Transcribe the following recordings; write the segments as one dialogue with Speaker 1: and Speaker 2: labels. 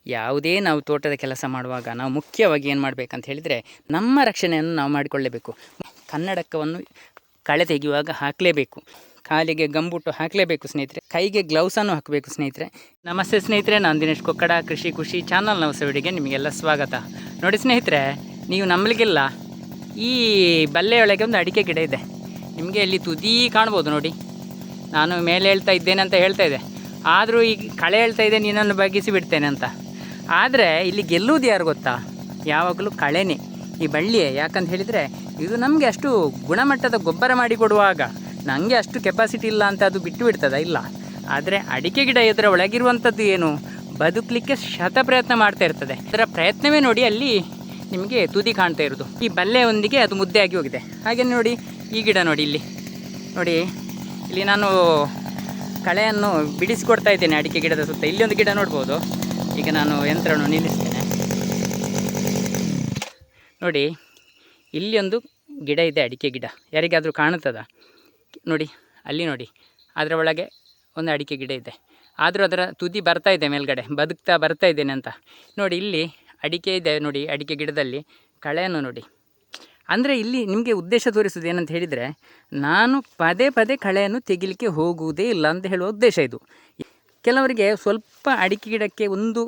Speaker 1: ಯಾವುದೇ ನಾವು ತೋಟದ ಕೆಲಸ ಮಾಡುವಾಗ ನಾವು ಮುಖ್ಯವಾಗಿ ಏನು ಮಾಡಬೇಕಂತ ಹೇಳಿದರೆ ನಮ್ಮ ರಕ್ಷಣೆಯನ್ನು ನಾವು ಮಾಡಿಕೊಳ್ಳಬೇಕು. ಕನ್ನಡಕವನ್ನು ಕಳೆ ತೆಗೆಯುವಾಗ ಹಾಕಲೇಬೇಕು, ಕಾಲಿಗೆ ಗಂಬೂಟು ಹಾಕಲೇಬೇಕು ಸ್ನೇಹಿತರೆ, ಕೈಗೆ ಗ್ಲೌಸನ್ನು ಹಾಕಬೇಕು ಸ್ನೇಹಿತರೆ. ನಮಸ್ತೆ ಸ್ನೇಹಿತರೆ, ನಾನು ದಿನೇಶ್ ಕೊಕ್ಕಡ, ಕೃಷಿ ಖುಷಿ ಚಾನಲ್ನ ಹೊಸ ವಿಡಿಯೋಗೆ ನಿಮಗೆಲ್ಲ ಸ್ವಾಗತ. ನೋಡಿ ಸ್ನೇಹಿತರೆ, ನೀವು ನಂಬಲಿಕ್ಕಿಲ್ಲ, ಈ ಬಲ್ಲೆಯೊಳಗೆ ಒಂದು ಅಡಿಕೆ ಗಿಡ ಇದೆ. ನಿಮಗೆ ಇಲ್ಲಿ ತುದಿ ಕಾಣ್ಬೋದು ನೋಡಿ. ನಾನು ಮೇಲೆ ಹೇಳ್ತಾ ಇದ್ದೇನೆ ಅಂತ ಹೇಳ್ತಾ ಇದೆ, ಆದರೂ ಈ ಕಳೆ ಹೇಳ್ತಾ ಇದೆ ನೀನನ್ನು ಬಗ್ಗಿಸಿ ಬಿಡ್ತೇನೆ ಅಂತ. ಆದರೆ ಇಲ್ಲಿ ಗೆಲ್ಲುವುದು ಯಾರು ಗೊತ್ತಾ? ಯಾವಾಗಲೂ ಕಳೆನೇ, ಈ ಬಳ್ಳಿಯೇ. ಯಾಕಂತ ಹೇಳಿದರೆ ಇದು ನಮಗೆ ಅಷ್ಟು ಗುಣಮಟ್ಟದ ಗೊಬ್ಬರ ಮಾಡಿಕೊಡುವಾಗ ನನಗೆ ಅಷ್ಟು ಕೆಪಾಸಿಟಿ ಇಲ್ಲ ಅಂತ ಅದು ಬಿಟ್ಟು ಬಿಡ್ತದ? ಇಲ್ಲ. ಆದರೆ ಅಡಿಕೆ ಗಿಡ ಇದರ ಒಳಗಿರುವಂಥದ್ದು ಏನು, ಬದುಕಲಿಕ್ಕೆ ಶತ ಪ್ರಯತ್ನ ಮಾಡ್ತಾ ಇರ್ತದೆ. ಅದರ ಪ್ರಯತ್ನವೇ ನೋಡಿ ಅಲ್ಲಿ ನಿಮಗೆ ತುದಿ ಕಾಣ್ತಾ ಇರೋದು. ಈ ಬಲ್ಲೆಯೊಂದಿಗೆ ಅದು ಮುದ್ದೆ ಆಗಿ ಹೋಗಿದೆ. ಹಾಗೆ ನೋಡಿ ಈ ಗಿಡ ನೋಡಿ, ಇಲ್ಲಿ ನೋಡಿ, ಇಲ್ಲಿ ನಾನು ಕಳೆಯನ್ನು ಬಿಡಿಸಿಕೊಡ್ತಾ ಇದ್ದೇನೆ ಅಡಿಕೆ ಗಿಡದ ಸುತ್ತ. ಇಲ್ಲಿ ಒಂದು ಗಿಡ ನೋಡ್ಬೋದು. ಈಗ ನಾನು ಯಂತ್ರವನ್ನು ನಿಲ್ಲಿಸ್ತೇನೆ ನೋಡಿ. ಇಲ್ಲಿ ಒಂದು ಗಿಡ ಇದೆ, ಅಡಿಕೆ ಗಿಡ. ಯಾರಿಗಾದರೂ ಕಾಣುತ್ತದ ನೋಡಿ, ಅಲ್ಲಿ ನೋಡಿ, ಅದರ ಒಳಗೆ ಒಂದು ಅಡಿಕೆ ಗಿಡ ಇದೆ. ಆದರೂ ಅದರ ತುದಿ ಬರ್ತಾ ಇದೆ ಮೇಲ್ಗಡೆ, ಬದುಕ್ತಾ ಬರ್ತಾ ಇದ್ದೇನೆ ಅಂತ ನೋಡಿ. ಇಲ್ಲಿ ಅಡಿಕೆ ಇದೆ ನೋಡಿ, ಅಡಿಕೆ ಗಿಡದಲ್ಲಿ ಕಳೆಯನ್ನು ನೋಡಿ. ಅಂದರೆ ಇಲ್ಲಿ ನಿಮಗೆ ಉದ್ದೇಶ ತೋರಿಸೋದು ಏನಂತ ಹೇಳಿದರೆ, ನಾನು ಪದೇ ಪದೇ ಕಳೆಯನ್ನು ತೆಗಿಲಿಕ್ಕೆ ಹೋಗುವುದೇ ಇಲ್ಲ ಅಂತ ಹೇಳುವ ಉದ್ದೇಶ ಇದು. ಕೆಲವರಿಗೆ ಸ್ವಲ್ಪ ಅಡಿಕೆ ಗಿಡಕ್ಕೆ ಒಂದು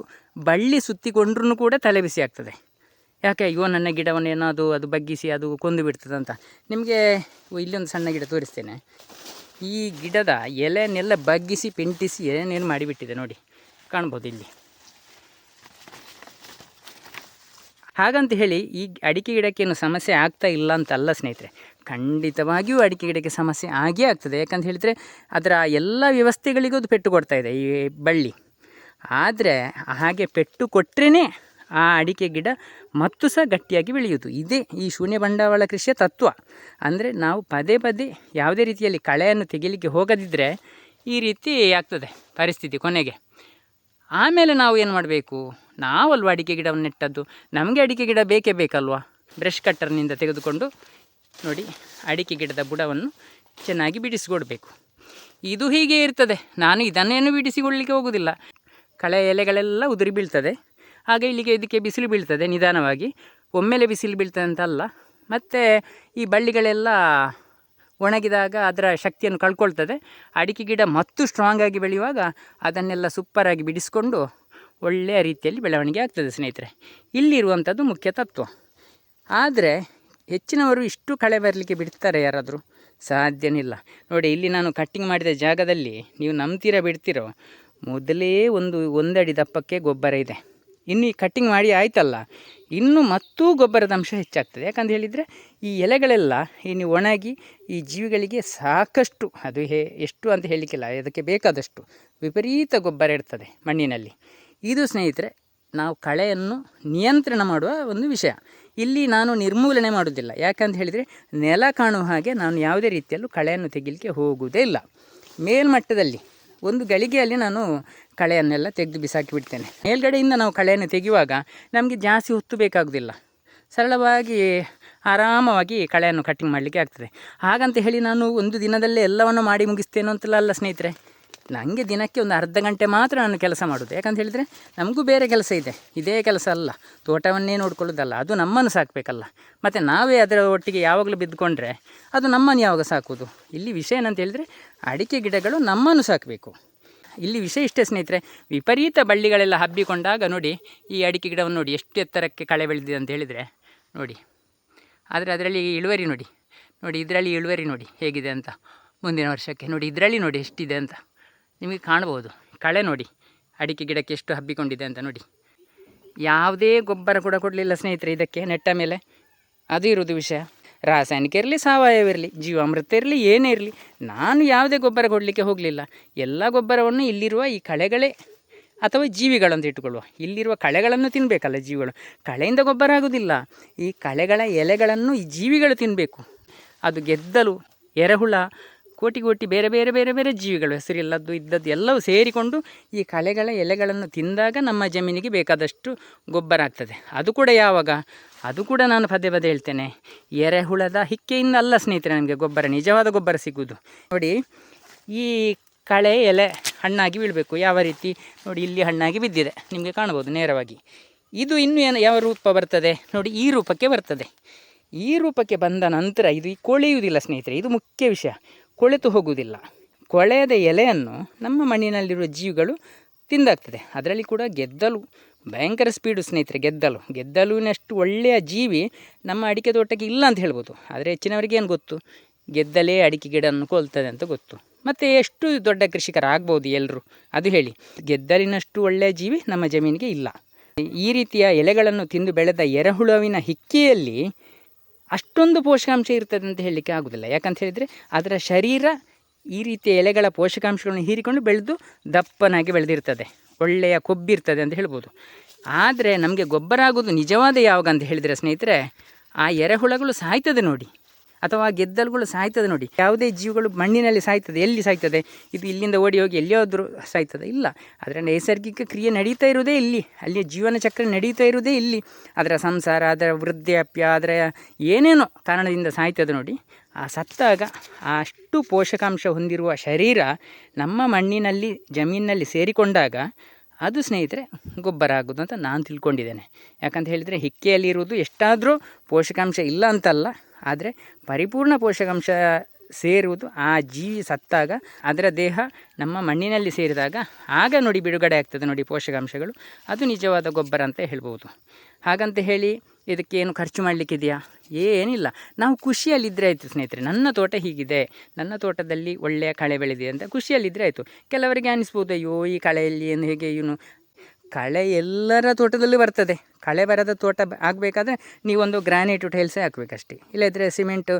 Speaker 1: ಬಳ್ಳಿ ಸುತ್ತಿಕೊಂಡ್ರೂ ಕೂಡ ತಲೆ ಬಿಸಿ ಆಗ್ತದೆ. ಯಾಕೆ, ಅಯ್ಯೋ ನನ್ನ ಗಿಡವನ್ನು ಏನಾದರೂ ಅದು ಬಗ್ಗಿಸಿ ಅದು ಕೊಂದು ಬಿಡ್ತದೆ ಅಂತ. ನಿಮಗೆ ಇಲ್ಲೊಂದು ಸಣ್ಣ ಗಿಡ ತೋರಿಸ್ತೇನೆ. ಈ ಗಿಡದ ಎಲೆಯನ್ನೆಲ್ಲ ಬಗ್ಗಿಸಿ ಪೆಂಟಿಸಿ ಏನೇನು ಮಾಡಿಬಿಟ್ಟಿದೆ ನೋಡಿ, ಕಾಣ್ಬೋದು ಇಲ್ಲಿ. ಹಾಗಂತ ಹೇಳಿ ಈ ಅಡಿಕೆ ಗಿಡಕ್ಕೇನು ಸಮಸ್ಯೆ ಆಗ್ತಾ ಇಲ್ಲ ಅಂತಲ್ಲ ಸ್ನೇಹಿತರೆ, ಖಂಡಿತವಾಗಿಯೂ ಅಡಿಕೆ ಗಿಡಕ್ಕೆ ಸಮಸ್ಯೆ ಆಗೇ ಆಗ್ತದೆ. ಯಾಕಂತ ಹೇಳಿದರೆ ಅದರ ಎಲ್ಲ ವ್ಯವಸ್ಥೆಗಳಿಗೂ ಅದು ಪೆಟ್ಟು ಕೊಡ್ತಾ ಇದೆ ಈ ಬಳ್ಳಿ. ಆದರೆ ಹಾಗೆ ಪೆಟ್ಟು ಕೊಟ್ಟರೆ ಆ ಅಡಿಕೆ ಗಿಡ ಮತ್ತು ಸಹ ಗಟ್ಟಿಯಾಗಿ ಬೆಳೆಯುವುದು. ಇದೇ ಈ ಶೂನ್ಯ ಬಂಡವಾಳ ಕೃಷಿಯ ತತ್ವ. ಅಂದರೆ ನಾವು ಪದೇ ಪದೇ ಯಾವುದೇ ರೀತಿಯಲ್ಲಿ ಕಳೆಯನ್ನು ತೆಗಿಲಿಕ್ಕೆ ಹೋಗದಿದ್ದರೆ ಈ ರೀತಿ ಆಗ್ತದೆ ಪರಿಸ್ಥಿತಿ ಕೊನೆಗೆ. ಆಮೇಲೆ ನಾವು ಏನು ಮಾಡಬೇಕು, ನಾವಲ್ವ ಅಡಿಕೆ ಗಿಡವನ್ನು ನೆಟ್ಟದ್ದು, ನಮಗೆ ಅಡಿಕೆ ಗಿಡ ಬೇಕೇ ಬೇಕಲ್ವ. ಬ್ರಷ್ ಕಟ್ಟರ್ನಿಂದ ತೆಗೆದುಕೊಂಡು ನೋಡಿ ಅಡಿಕೆ ಗಿಡದ ಬುಡವನ್ನು ಚೆನ್ನಾಗಿ ಬಿಡಿಸಿಕೊಡ್ಬೇಕು. ಇದು ಹೀಗೆ ಇರ್ತದೆ. ನಾನು ಇದನ್ನೇನು ಬಿಡಿಸಿಕೊಳ್ಳಲಿಕ್ಕೆ ಹೋಗೋದಿಲ್ಲ. ಕಳೆ ಎಲೆಗಳೆಲ್ಲ ಉದುರಿ ಬೀಳ್ತದೆ. ಹಾಗೆ ಇಲ್ಲಿಗೆ ಇದಕ್ಕೆ ಬಿಸಿಲು ಬೀಳ್ತದೆ ನಿಧಾನವಾಗಿ, ಒಮ್ಮೆಲೆ ಬಿಸಿಲು ಬೀಳ್ತದೆ ಅಂತಲ್ಲ. ಮತ್ತು ಈ ಬಳ್ಳಿಗಳೆಲ್ಲ ಒಣಗಿದಾಗ ಅದರ ಶಕ್ತಿಯನ್ನು ಕಳ್ಕೊಳ್ತದೆ. ಅಡಿಕೆ ಗಿಡ ಮತ್ತು ಸ್ಟ್ರಾಂಗಾಗಿ ಬೆಳೆಯುವಾಗ ಅದನ್ನೆಲ್ಲ ಸೂಪರಾಗಿ ಬಿಡಿಸ್ಕೊಂಡು ಒಳ್ಳೆಯ ರೀತಿಯಲ್ಲಿ ಬೆಳವಣಿಗೆ ಆಗ್ತದೆ ಸ್ನೇಹಿತರೆ. ಇಲ್ಲಿರುವಂಥದ್ದು ಮುಖ್ಯ ತತ್ವ. ಆದರೆ ಹೆಚ್ಚಿನವರು ಇಷ್ಟು ಕಳೆ ಬರಲಿಕ್ಕೆ ಬಿಡ್ತಾರೆ ಯಾರಾದರೂ? ಸಾಧ್ಯನಿಲ್ಲ. ನೋಡಿ, ಇಲ್ಲಿ ನಾನು ಕಟ್ಟಿಂಗ್ ಮಾಡಿದ ಜಾಗದಲ್ಲಿ ನೀವು ನಂಬ್ತೀರಾ ಬಿಡ್ತೀರೋ, ಮೊದಲೇ ಒಂದಡಿ ದಪ್ಪಕ್ಕೆ ಗೊಬ್ಬರ ಇದೆ. ಇನ್ನು ಈ ಕಟ್ಟಿಂಗ್ ಮಾಡಿ ಆಯ್ತಲ್ಲ, ಇನ್ನು ಮತ್ತೂ ಗೊಬ್ಬರದ ಅಂಶ ಹೆಚ್ಚಾಗ್ತದೆ. ಯಾಕಂತ ಹೇಳಿದರೆ ಈ ಎಲೆಗಳೆಲ್ಲ ಇನ್ನು ಒಣಗಿ ಈ ಜೀವಿಗಳಿಗೆ ಸಾಕಷ್ಟು, ಅದು ಎಷ್ಟು ಅಂತ ಹೇಳಲಿಕ್ಕಿಲ್ಲ, ಅದಕ್ಕೆ ಬೇಕಾದಷ್ಟು ವಿಪರೀತ ಗೊಬ್ಬರ ಇರ್ತದೆ ಮಣ್ಣಿನಲ್ಲಿ. ಇದು ಸ್ನೇಹಿತರೆ ನಾವು ಕಳೆಯನ್ನು ನಿಯಂತ್ರಣ ಮಾಡುವ ಒಂದು ವಿಷಯ. ಇಲ್ಲಿ ನಾನು ನಿರ್ಮೂಲನೆ ಮಾಡೋದಿಲ್ಲ. ಯಾಕಂತ ಹೇಳಿದರೆ ನೆಲ ಕಾಣುವ ಹಾಗೆ ನಾನು ಯಾವುದೇ ರೀತಿಯಲ್ಲೂ ಕಳೆಯನ್ನು ತೆಗಿಲಿಕ್ಕೆ ಹೋಗುವುದೇ ಇಲ್ಲ. ಮೇಲ್ಮಟ್ಟದಲ್ಲಿ ಒಂದು ಗಳಿಗೆಯಲ್ಲಿ ನಾನು ಕಳೆಯನ್ನೆಲ್ಲ ತೆಗೆದು ಬಿಸಾಕಿ ಬಿಡ್ತೇನೆ. ಮೇಲ್ಗಡೆಯಿಂದ ನಾವು ಕಳೆಯನ್ನು ತೆಗೆಯುವಾಗ ನಮಗೆ ಜಾಸ್ತಿ ಹೊತ್ತು ಬೇಕಾಗೋದಿಲ್ಲ, ಸರಳವಾಗಿ ಆರಾಮವಾಗಿ ಕಳೆಯನ್ನು ಕಟ್ಟಿಂಗ್ ಮಾಡಲಿಕ್ಕೆ ಆಗ್ತದೆ. ಹಾಗಂತ ಹೇಳಿ ನಾನು ಒಂದು ದಿನದಲ್ಲೇ ಎಲ್ಲವನ್ನು ಮಾಡಿ ಮುಗಿಸ್ತೇನೋ ಅಂತಲ್ಲ ಅಲ್ಲ ಸ್ನೇಹಿತರೆ. ನನಗೆ ದಿನಕ್ಕೆ ಒಂದು ಅರ್ಧ ಗಂಟೆ ಮಾತ್ರ ನಾನು ಕೆಲಸ ಮಾಡೋದು. ಯಾಕಂತ ಹೇಳಿದರೆ ನಮಗೂ ಬೇರೆ ಕೆಲಸ ಇದೆ, ಇದೇ ಕೆಲಸ ಅಲ್ಲ. ತೋಟವನ್ನೇ ನೋಡ್ಕೊಳ್ಳೋದಲ್ಲ, ಅದು ನಮ್ಮನ್ನು ಸಾಕಬೇಕಲ್ಲ. ಮತ್ತು ನಾವೇ ಅದರ ಒಟ್ಟಿಗೆ ಯಾವಾಗಲೂ ಬಿದ್ದುಕೊಂಡ್ರೆ ಅದು ನಮ್ಮನ್ನು ಯಾವಾಗ ಸಾಕೋದು? ಇಲ್ಲಿ ವಿಷಯ ಏನಂತ ಹೇಳಿದರೆ ಅಡಿಕೆ ಗಿಡಗಳು ನಮ್ಮನ್ನು ಸಾಕಬೇಕು. ಇಲ್ಲಿ ವಿಷಯ ಇಷ್ಟೇ ಸ್ನೇಹಿತರೆ, ವಿಪರೀತ ಬಳ್ಳಿಗಳೆಲ್ಲ ಹಬ್ಬಿಕೊಂಡಾಗ ನೋಡಿ ಈ ಅಡಿಕೆ ಗಿಡವನ್ನು ನೋಡಿ ಎಷ್ಟು ಎತ್ತರಕ್ಕೆ ಕಳೆ ಬೆಳೆದಿದೆ ಅಂತ ಹೇಳಿದರೆ ನೋಡಿ. ಆದರೆ ಅದರಲ್ಲಿ ಇಳುವರಿ ನೋಡಿ, ಇದರಲ್ಲಿ ಇಳುವರಿ ನೋಡಿ ಹೇಗಿದೆ ಅಂತ. ಮುಂದಿನ ವರ್ಷಕ್ಕೆ ನೋಡಿ ಇದರಲ್ಲಿ ನೋಡಿ ಎಷ್ಟಿದೆ ಅಂತ ನಿಮಗೆ ಕಾಣ್ಬೋದು. ಕಳೆ ನೋಡಿ ಅಡಿಕೆ ಗಿಡಕ್ಕೆ ಎಷ್ಟು ಹಬ್ಬಿಕೊಂಡಿದೆ ಅಂತ ನೋಡಿ. ಯಾವುದೇ ಗೊಬ್ಬರ ಕೂಡ ಕೊಡಲಿಲ್ಲ ಸ್ನೇಹಿತರೆ ಇದಕ್ಕೆ ನೆಟ್ಟ ಮೇಲೆ. ಅದು ಇರೋದು ವಿಷಯ. ರಾಸಾಯನಿಕ ಇರಲಿ, ಸಾವಯವ ಇರಲಿ, ಜೀವಾಮೃತ ಇರಲಿ, ಏನೇ ಇರಲಿ, ನಾನು ಯಾವುದೇ ಗೊಬ್ಬರ ಕೊಡಲಿಕ್ಕೆ ಹೋಗಲಿಲ್ಲ. ಎಲ್ಲ ಗೊಬ್ಬರವನ್ನು ಇಲ್ಲಿರುವ ಈ ಕಳೆಗಳೇ ಅಥವಾ ಜೀವಿಗಳು ಅಂತ ಇಟ್ಟುಕೊಳ್ಳುವ. ಇಲ್ಲಿರುವ ಕಳೆಗಳನ್ನು ತಿನ್ನಬೇಕಲ್ಲ ಜೀವಿಗಳು. ಕಳೆಯಿಂದ ಗೊಬ್ಬರ ಆಗೋದಿಲ್ಲ. ಈ ಕಳೆಗಳ ಎಲೆಗಳನ್ನು ಈ ಜೀವಿಗಳು ತಿನ್ನಬೇಕು. ಅದು ಗೆದ್ದಲು, ಎರೆಹುಳ, ಕೋಟಿ ಬೇರೆ ಬೇರೆ ಬೇರೆ ಬೇರೆ ಜೀವಿಗಳು, ಹೆಸರಿಲ್ಲದ್ದು ಇದ್ದದ್ದು ಎಲ್ಲವೂ ಸೇರಿಕೊಂಡು ಈ ಕಳೆಗಳ ಎಲೆಗಳನ್ನು ತಿಂದಾಗ ನಮ್ಮ ಜಮೀನಿಗೆ ಬೇಕಾದಷ್ಟು ಗೊಬ್ಬರ ಆಗ್ತದೆ. ಅದು ಕೂಡ ಯಾವಾಗ? ಅದು ಕೂಡ ನಾನು ಪದೇ ಪದೇ ಹೇಳ್ತೇನೆ, ಎರೆಹುಳದ ಹಿಕ್ಕೆಯಿಂದ ಅಲ್ಲ ಸ್ನೇಹಿತರೆ ನಮಗೆ ಗೊಬ್ಬರ, ನಿಜವಾದ ಗೊಬ್ಬರ ಸಿಗುವುದು. ನೋಡಿ, ಈ ಕಳೆ ಎಲೆ ಹಣ್ಣಾಗಿ ಬೀಳಬೇಕು. ಯಾವ ರೀತಿ ನೋಡಿ, ಇಲ್ಲಿ ಹಣ್ಣಾಗಿ ಬಿದ್ದಿದೆ, ನಿಮಗೆ ಕಾಣ್ಬೋದು ನೇರವಾಗಿ. ಇದು ಇನ್ನೂ ಏನು ಯಾವ ರೂಪ ಬರ್ತದೆ ನೋಡಿ, ಈ ರೂಪಕ್ಕೆ ಬರ್ತದೆ. ಈ ರೂಪಕ್ಕೆ ಬಂದ ನಂತರ ಇದು ಕೊಳೆಯುವುದಿಲ್ಲ ಸ್ನೇಹಿತರೆ, ಇದು ಮುಖ್ಯ ವಿಷಯ. ಕೊಳೆತು ಹೋಗುವುದಿಲ್ಲ. ಕೊಳೆಯದ ಎಲೆಯನ್ನು ನಮ್ಮ ಮಣ್ಣಿನಲ್ಲಿರುವ ಜೀವಿಗಳು ತಿಂದಾಗ್ತದೆ. ಅದರಲ್ಲಿ ಕೂಡ ಗೆದ್ದಲು ಭಯಂಕರ ಸ್ಪೀಡು ಸ್ನೇಹಿತರೆ. ಗೆದ್ದಲುವಿನಷ್ಟು ಒಳ್ಳೆಯ ಜೀವಿ ನಮ್ಮ ಅಡಿಕೆ ತೋಟಕ್ಕೆ ಇಲ್ಲ ಅಂತ ಹೇಳ್ಬೋದು. ಆದರೆ ಹೆಚ್ಚಿನವರಿಗೆ ಏನು ಗೊತ್ತು, ಗೆದ್ದಲೇ ಅಡಿಕೆ ಗಿಡವನ್ನು ಕೊಲ್ತದೆ ಅಂತ ಗೊತ್ತು. ಮತ್ತು ಎಷ್ಟು ದೊಡ್ಡ ಕೃಷಿಕರಾಗ್ಬೋದು ಎಲ್ಲರೂ, ಅದು ಹೇಳಿ. ಗೆದ್ದಲಿನಷ್ಟು ಒಳ್ಳೆಯ ಜೀವಿ ನಮ್ಮ ಜಮೀನಿಗೆ ಇಲ್ಲ. ಈ ರೀತಿಯ ಎಲೆಗಳನ್ನು ತಿಂದು ಬೆಳೆದ ಎರೆಹುಳುವಿನ ಹಿಕ್ಕೆಯಲ್ಲಿ ಅಷ್ಟೊಂದು ಪೋಷಕಾಂಶ ಇರ್ತದೆ ಅಂತ ಹೇಳಲಿಕ್ಕೆ ಆಗೋದಿಲ್ಲ. ಯಾಕಂತ ಹೇಳಿದರೆ ಅದರ ಶರೀರ ಈ ರೀತಿಯ ಎಲೆಗಳ ಪೋಷಕಾಂಶಗಳನ್ನು ಹೀರಿಕೊಂಡು ಬೆಳೆದು ದಪ್ಪನಾಗಿ ಬೆಳೆದಿರ್ತದೆ, ಒಳ್ಳೆಯ ಕೊಬ್ಬಿರ್ತದೆ ಅಂತ ಹೇಳ್ಬೋದು. ಆದರೆ ನಮಗೆ ಗೊಬ್ಬರ ಆಗೋದು ನಿಜವಾದ ಯಾವಾಗ ಅಂತ ಹೇಳಿದರೆ ಸ್ನೇಹಿತರೆ, ಆ ಎರೆಹುಳಗಳು ಸಾಯ್ತದೆ ನೋಡಿ, ಅಥವಾ ಗೆದ್ದಲುಗಳು ಸಾಯ್ತದೆ ನೋಡಿ. ಯಾವುದೇ ಜೀವಿಗಳು ಮಣ್ಣಿನಲ್ಲಿ ಸಾಯ್ತದೆ, ಎಲ್ಲಿ ಸಾಯ್ತದೆ? ಇದು ಇಲ್ಲಿಂದ ಓಡಿ ಹೋಗಿ ಎಲ್ಲಿಯಾದರೂ ಸಾಯ್ತದೆ? ಇಲ್ಲ. ಅದರ ನೈಸರ್ಗಿಕ ಕ್ರಿಯೆ ನಡೀತಾ ಇರೋದೇ ಇಲ್ಲಿ, ಅಲ್ಲಿಯ ಜೀವನ ಚಕ್ರ ನಡೀತಾ ಇರೋದೇ ಇಲ್ಲಿ. ಅದರ ಸಂಸಾರ, ಅದರ ವೃದ್ಧಾಪ್ಯ, ಅದರ ಏನೇನೋ ಕಾರಣದಿಂದ ಸಾಯ್ತದೆ ನೋಡಿ. ಆ ಸತ್ತಾಗ ಅಷ್ಟು ಪೋಷಕಾಂಶ ಹೊಂದಿರುವ ಶರೀರ ನಮ್ಮ ಮಣ್ಣಿನಲ್ಲಿ, ಜಮೀನಿನಲ್ಲಿ ಸೇರಿಕೊಂಡಾಗ ಅದು ಸ್ನೇಹಿತರೆ ಗೊಬ್ಬರ ಆಗೋದು ಅಂತ ನಾನು ತಿಳ್ಕೊಂಡಿದ್ದೇನೆ. ಯಾಕಂತ ಹೇಳಿದರೆ ಹಿಕ್ಕೆಯಲ್ಲಿರುವುದು ಎಷ್ಟಾದರೂ ಪೋಷಕಾಂಶ ಇಲ್ಲ ಅಂತಲ್ಲ, ಆದರೆ ಪರಿಪೂರ್ಣ ಪೋಷಕಾಂಶ ಸೇರುವುದು ಆ ಜೀವಿ ಸತ್ತಾಗ, ಅದರ ದೇಹ ನಮ್ಮ ಮಣ್ಣಿನಲ್ಲಿ ಸೇರಿದಾಗ ಆಗ ನೋಡಿ ಬಿಡುಗಡೆ ಆಗ್ತದೆ ನೋಡಿ ಪೋಷಕಾಂಶಗಳು. ಅದು ನಿಜವಾದ ಗೊಬ್ಬರ ಅಂತ ಹೇಳ್ಬೋದು. ಹಾಗಂತ ಹೇಳಿ ಇದಕ್ಕೇನು ಖರ್ಚು ಮಾಡಲಿಕ್ಕಿದೆಯಾ? ಏನಿಲ್ಲ. ನಾವು ಖುಷಿಯಲ್ಲಿದ್ದರೆ ಆಯಿತು ಸ್ನೇಹಿತರೆ. ನನ್ನ ತೋಟ ಹೀಗಿದೆ, ನನ್ನ ತೋಟದಲ್ಲಿ ಒಳ್ಳೆಯ ಕಳೆ ಬೆಳೆದಿದೆ ಅಂತ ಖುಷಿಯಲ್ಲಿದ್ದರೆ ಆಯಿತು. ಕೆಲವರಿಗೆ ಅನಿಸ್ಬೋದು, ಅಯ್ಯೋ ಈ ಕಳೆಯಲ್ಲಿ ಏನು, ಹೇಗೆ ಇವನು. ಕಳೆ ಎಲ್ಲರ ತೋಟದಲ್ಲೂ ಬರ್ತದೆ. ಕಳೆ ಬರದ ತೋಟ ಆಗಬೇಕಾದ್ರೆ ನೀವೊಂದು ಗ್ರಾನೈಟು ಟೈಲ್ಸೇ ಹಾಕಬೇಕಷ್ಟೇ, ಇಲ್ಲದಿದ್ದರೆ ಸಿಮೆಂಟ್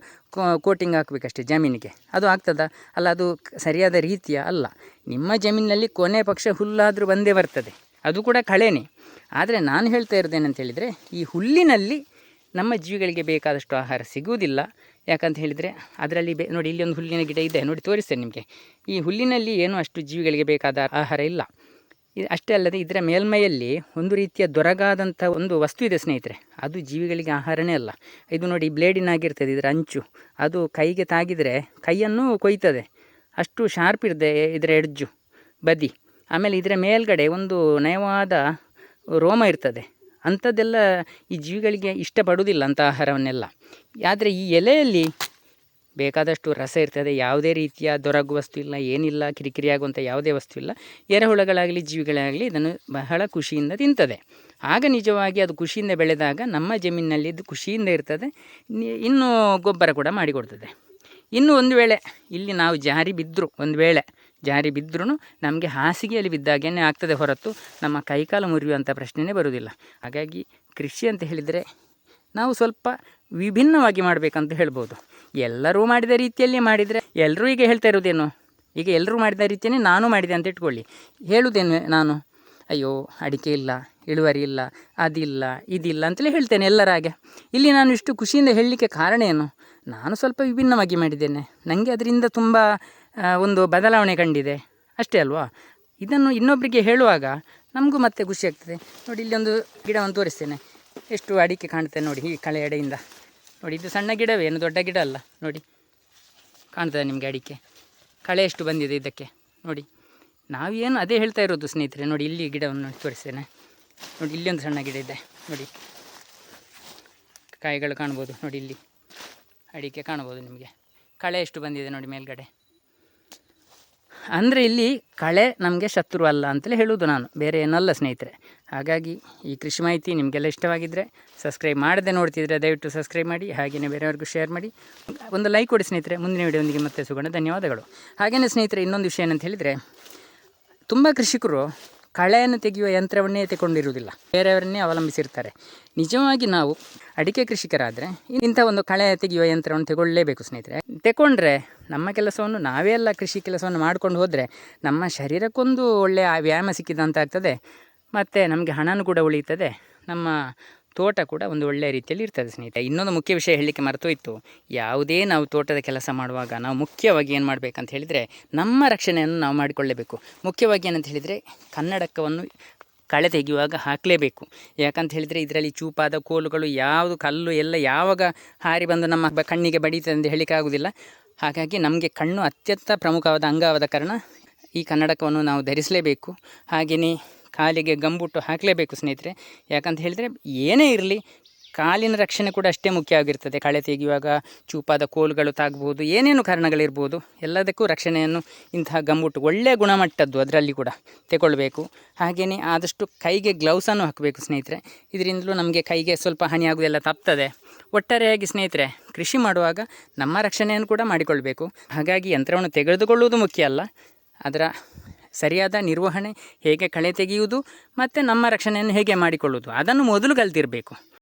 Speaker 1: ಕೋಟಿಂಗ್ ಹಾಕಬೇಕಷ್ಟೇ ಜಮೀನಿಗೆ. ಅದು ಆಗ್ತದಾ? ಅಲ್ಲ, ಅದು ಸರಿಯಾದ ರೀತಿಯ ಅಲ್ಲ. ನಿಮ್ಮ ಜಮೀನಿನಲ್ಲಿ ಕೊನೆ ಪಕ್ಷ ಹುಲ್ಲಾದರೂ ಬಂದೇ ಬರ್ತದೆ, ಅದು ಕೂಡ ಕಳೆನೇ. ಆದರೆ ನಾನು ಹೇಳ್ತಾ ಇರೋದೇನಂತ ಹೇಳಿದರೆ, ಈ ಹುಲ್ಲಿನಲ್ಲಿ ನಮ್ಮ ಜೀವಿಗಳಿಗೆ ಬೇಕಾದಷ್ಟು ಆಹಾರ ಸಿಗುವುದಿಲ್ಲ. ಯಾಕಂತ ಹೇಳಿದರೆ ಅದರಲ್ಲಿ ನೋಡಿ, ಇಲ್ಲಿ ಒಂದು ಹುಲ್ಲಿನ ಗಿಡ ಇದೆ ನೋಡಿ, ತೋರಿಸ್ತೇನೆ ನಿಮಗೆ. ಈ ಹುಲ್ಲಿನಲ್ಲಿ ಏನೂ ಅಷ್ಟು ಜೀವಿಗಳಿಗೆ ಬೇಕಾದ ಆಹಾರ ಇಲ್ಲ. ಅಷ್ಟೇ ಅಲ್ಲದೆ ಇದರ ಮೇಲ್ಮೈಯಲ್ಲಿ ಒಂದು ರೀತಿಯ ದೊರಗಾದಂಥ ಒಂದು ವಸ್ತು ಇದೆ ಸ್ನೇಹಿತರೆ, ಅದು ಜೀವಿಗಳಿಗೆ ಆಹಾರನೇ ಅಲ್ಲ. ಇದು ನೋಡಿ ಬ್ಲೇಡಿನಾಗಿರ್ತದೆ ಇದರ ಅಂಚು, ಅದು ಕೈಗೆ ತಾಗಿದರೆ ಕೈಯನ್ನು ಕೊಯ್ತದೆ, ಅಷ್ಟು ಶಾರ್ಪ್ ಇರ್ತದೆ ಇದರ ಎಡ್ಜು ಬದಿ. ಆಮೇಲೆ ಇದರ ಮೇಲ್ಗಡೆ ಒಂದು ನಯವಾದ ರೋಮ ಇರ್ತದೆ. ಅಂಥದ್ದೆಲ್ಲ ಈ ಜೀವಿಗಳಿಗೆ ಇಷ್ಟಪಡುವುದಿಲ್ಲ ಅಂಥ ಆಹಾರವನ್ನೆಲ್ಲ. ಆದರೆ ಈ ಎಲೆಯಲ್ಲಿ ಬೇಕಾದಷ್ಟು ರಸ ಇರ್ತದೆ, ಯಾವುದೇ ರೀತಿಯ ದೊರಗು ವಸ್ತು ಇಲ್ಲ, ಏನಿಲ್ಲ, ಕಿರಿಕಿರಿ ಆಗುವಂಥ ಯಾವುದೇ ವಸ್ತು ಇಲ್ಲ. ಎರೆಹುಳಗಳಾಗಲಿ ಜೀವಿಗಳಾಗಲಿ ಇದನ್ನು ಬಹಳ ಖುಷಿಯಿಂದ ತಿಂತದೆ. ಆಗ ನಿಜವಾಗಿ ಅದು ಖುಷಿಯಿಂದ ಬೆಳೆದಾಗ ನಮ್ಮ ಜಮೀನಿನಲ್ಲಿ ಇದು ಖುಷಿಯಿಂದ ಇರ್ತದೆ, ಇನ್ನೂ ಗೊಬ್ಬರ ಕೂಡ ಮಾಡಿಕೊಡ್ತದೆ. ಇನ್ನು ಒಂದು ವೇಳೆ ಇಲ್ಲಿ ನಾವು ಜಾರಿ ಬಿದ್ದರೂ ನಮಗೆ ಹಾಸಿಗೆಯಲ್ಲಿ ಬಿದ್ದಾಗೇ ಆಗ್ತದೆ ಹೊರತು ನಮ್ಮ ಕೈಕಾಲು ಮುರಿಯುವಂಥ ಪ್ರಶ್ನೆಯೇ ಬರುವುದಿಲ್ಲ. ಹಾಗಾಗಿ ಕೃಷಿ ಅಂತ ಹೇಳಿದರೆ ನಾವು ಸ್ವಲ್ಪ ವಿಭಿನ್ನವಾಗಿ ಮಾಡಬೇಕಂತ ಹೇಳ್ಬೋದು. ಎಲ್ಲರೂ ಮಾಡಿದ ರೀತಿಯಲ್ಲಿ ಮಾಡಿದರೆ, ಎಲ್ಲರೂ ಈಗ ಹೇಳ್ತಾ ಇರೋದೇನು, ಈಗ ಎಲ್ಲರೂ ಮಾಡಿದ ರೀತಿಯೇ ನಾನು ಮಾಡಿದೆ ಅಂತ ಇಟ್ಕೊಳ್ಳಿ. ಹೇಳುವುದೇನು ನಾನು, ಅಯ್ಯೋ ಅಡಿಕೆ ಇಲ್ಲ, ಇಳುವರಿ ಇಲ್ಲ, ಅದಿಲ್ಲ ಇದಿಲ್ಲ ಅಂತಲೇ ಹೇಳ್ತೇನೆ ಎಲ್ಲರ ಹಾಗೆ. ಇಲ್ಲಿ ನಾನು ಇಷ್ಟು ಖುಷಿಯಿಂದ ಹೇಳಲಿಕ್ಕೆ ಕಾರಣ ಏನು, ನಾನು ಸ್ವಲ್ಪ ವಿಭಿನ್ನವಾಗಿ ಮಾಡಿದ್ದೇನೆ, ನನಗೆ ಅದರಿಂದ ತುಂಬ ಒಂದು ಬದಲಾವಣೆ ಕಂಡಿದೆ ಅಷ್ಟೇ ಅಲ್ವಾ. ಇದನ್ನು ಇನ್ನೊಬ್ಬರಿಗೆ ಹೇಳುವಾಗ ನಮಗೂ ಮತ್ತೆ ಖುಷಿ ಆಗ್ತದೆ. ನೋಡಿ, ಇಲ್ಲಿ ಒಂದು ಗಿಡವನ್ನು ತೋರಿಸ್ತೇನೆ, ಎಷ್ಟು ಅಡಿಕೆ ಕಾಣ್ತದೆ ನೋಡಿ ಈ ಕಳೆ ಎಡೆಯಿಂದ. ನೋಡಿ, ಇದು ಸಣ್ಣ ಗಿಡವೇ, ಏನು ದೊಡ್ಡ ಗಿಡ ಅಲ್ಲ. ನೋಡಿ ಕಾಣ್ತದೆ ನಿಮಗೆ ಅಡಿಕೆ ಕಳೆ ಎಷ್ಟು ಬಂದಿದೆ ಇದಕ್ಕೆ ನೋಡಿ. ನಾವೇನು ಅದೇ ಹೇಳ್ತಾ ಇರೋದು ಸ್ನೇಹಿತರೆ. ನೋಡಿ, ಇಲ್ಲಿ ಗಿಡವನ್ನು ತೋರಿಸ್ತೇನೆ ನೋಡಿ, ಇಲ್ಲಿ ಒಂದು ಸಣ್ಣ ಗಿಡ ಇದೆ ನೋಡಿ, ಕಾಯಿಗಳು ಕಾಣ್ಬೋದು ನೋಡಿ, ಇಲ್ಲಿ ಅಡಿಕೆ ಕಾಣ್ಬೋದು ನಿಮಗೆ. ಕಳೆ ಎಷ್ಟು ಬಂದಿದೆ ನೋಡಿ ಮೇಲ್ಗಡೆ. ಅಂದರೆ ಇಲ್ಲಿ ಕಳೆ ನಮಗೆ ಶತ್ರು ಅಲ್ಲ ಅಂತಲೇ ಹೇಳುವುದು ನಾನು, ಬೇರೆ ಏನಲ್ಲ ಸ್ನೇಹಿತರೆ. ಹಾಗಾಗಿ ಈ ಕೃಷಿ ಮಾಹಿತಿ ನಿಮಗೆಲ್ಲ ಇಷ್ಟವಾಗಿದ್ದರೆ, ಸಬ್ಸ್ಕ್ರೈಬ್ ಮಾಡದೆ ನೋಡ್ತಿದ್ರೆ ದಯವಿಟ್ಟು ಸಬ್ಸ್ಕ್ರೈಬ್ ಮಾಡಿ, ಹಾಗೆಯೇ ಬೇರೆಯವ್ರಿಗೂ ಶೇರ್ ಮಾಡಿ, ಒಂದು ಲೈಕ್ ಕೊಡಿ ಸ್ನೇಹಿತರೆ. ಮುಂದಿನ ವಿಡಿಯೋದೊಂದಿಗೆ ಮತ್ತೆ ಸಿಗೋಣ. ಧನ್ಯವಾದಗಳು. ಹಾಗೆಯೇ ಸ್ನೇಹಿತರೆ, ಇನ್ನೊಂದು ವಿಷಯ ಏನಂತ ಹೇಳಿದರೆ, ತುಂಬ ಕೃಷಿಕರು ಕಳೆಯನ್ನು ತೆಗೆಯುವ ಯಂತ್ರವನ್ನೇ ತೆಗೊಂಡಿರುವುದಿಲ್ಲ, ಬೇರೆಯವರನ್ನೇ ಅವಲಂಬಿಸಿರ್ತಾರೆ. ನಿಜವಾಗಿ ನಾವು ಅಡಿಕೆ ಕೃಷಿಕರಾದರೆ ಇಂಥ ಒಂದು ಕಳೆ ತೆಗೆಯುವ ಯಂತ್ರವನ್ನು ತಗೊಳ್ಳೇಬೇಕು ಸ್ನೇಹಿತರೆ. ತಗೊಂಡ್ರೆ ನಮ್ಮ ಕೆಲಸವನ್ನು ನಾವೇ ಎಲ್ಲ ಕೃಷಿ ಕೆಲಸವನ್ನು ಮಾಡ್ಕೊಂಡು ಹೋದರೆ ನಮ್ಮ ಶರೀರಕ್ಕೊಂದು ಒಳ್ಳೆಯ ವ್ಯಾಯಾಮ ಸಿಕ್ಕಿದಂತ ಆಗ್ತದೆ, ಮತ್ತು ನಮಗೆ ಹಣನೂ ಕೂಡ ಉಳಿಯುತ್ತದೆ, ನಮ್ಮ ತೋಟ ಕೂಡ ಒಂದು ಒಳ್ಳೆಯ ರೀತಿಯಲ್ಲಿ ಇರ್ತದೆ ಸ್ನೇಹಿತರೆ. ಇನ್ನೊಂದು ಮುಖ್ಯ ವಿಷಯ ಹೇಳಲಿಕ್ಕೆ ಮರೆತೋಯ್ತು. ಯಾವುದೇ ನಾವು ತೋಟದ ಕೆಲಸ ಮಾಡುವಾಗ ನಾವು ಮುಖ್ಯವಾಗಿ ಏನು ಮಾಡಬೇಕಂತ ಹೇಳಿದರೆ, ನಮ್ಮ ರಕ್ಷಣೆಯನ್ನು ನಾವು ಮಾಡಿಕೊಳ್ಳಬೇಕು. ಮುಖ್ಯವಾಗಿ ಏನಂತ ಹೇಳಿದರೆ, ಕನ್ನಡಕವನ್ನು ಕಳೆ ತೆಗೆಯುವಾಗ ಹಾಕಲೇಬೇಕು. ಯಾಕಂತ ಹೇಳಿದರೆ ಇದರಲ್ಲಿ ಚೂಪಾದ ಕೋಲುಗಳು, ಯಾವುದು ಕಲ್ಲು ಎಲ್ಲ ಯಾವಾಗ ಹಾರಿ ಬಂದು ನಮ್ಮ ಕಣ್ಣಿಗೆ ಬಡೀತದೆ ಅಂತ ಹೇಳಲಿಕ್ಕೆ ಆಗೋದಿಲ್ಲ. ಹಾಗಾಗಿ ನಮಗೆ ಕಣ್ಣು ಅತ್ಯಂತ ಪ್ರಮುಖವಾದ ಅಂಗವಾದ ಕಾರಣ ಈ ಕನ್ನಡಕವನ್ನು ನಾವು ಧರಿಸಲೇಬೇಕು. ಹಾಗೆಯೇ ಕಾಲಿಗೆ ಗಂಬುಟ್ಟು ಹಾಕಲೇಬೇಕು ಸ್ನೇಹಿತರೆ. ಯಾಕಂತ ಹೇಳಿದರೆ ಏನೇ ಇರಲಿ ಕಾಲಿನ ರಕ್ಷಣೆ ಕೂಡ ಅಷ್ಟೇ ಮುಖ್ಯ ಆಗಿರ್ತದೆ. ಕಳೆ ತೆಗೆಯುವಾಗ ಚೂಪಾದ ಕೋಲುಗಳು ತಾಗ್ಬೋದು, ಏನೇನು ಕಾರಣಗಳಿರ್ಬೋದು, ಎಲ್ಲದಕ್ಕೂ ರಕ್ಷಣೆಯನ್ನು ಇಂತಹ ಗಂಬುಟ್ಟು ಒಳ್ಳೆಯ ಗುಣಮಟ್ಟದ್ದು ಅದರಲ್ಲಿ ಕೂಡ ತಗೊಳ್ಬೇಕು. ಹಾಗೆಯೇ ಆದಷ್ಟು ಕೈಗೆ ಗ್ಲೌಸನ್ನು ಹಾಕಬೇಕು ಸ್ನೇಹಿತರೆ. ಇದರಿಂದಲೂ ನಮಗೆ ಕೈಗೆ ಸ್ವಲ್ಪ ಹಾನಿಯಾಗುವುದೆಲ್ಲ ತಪ್ತದೆ. ಒಟ್ಟಾರೆಯಾಗಿ ಸ್ನೇಹಿತರೆ, ಕೃಷಿ ಮಾಡುವಾಗ ನಮ್ಮ ರಕ್ಷಣೆಯನ್ನು ಕೂಡ ಮಾಡಿಕೊಳ್ಬೇಕು. ಹಾಗಾಗಿ ಯಂತ್ರವನ್ನು ತೆಗೆದುಕೊಳ್ಳುವುದು ಮುಖ್ಯ ಅಲ್ಲ, ಅದರ ಸರಿಯಾದ ನಿರ್ವಹಣೆ, ಹೇಗೆ ಕಳೆ ತೆಗೆಯುವುದು ಮತ್ತು ನಮ್ಮ ರಕ್ಷಣೆಯನ್ನು ಹೇಗೆ ಮಾಡಿಕೊಳ್ಳುವುದು ಅದನ್ನು ಮೊದಲು ಕಲ್ತಿರಬೇಕು.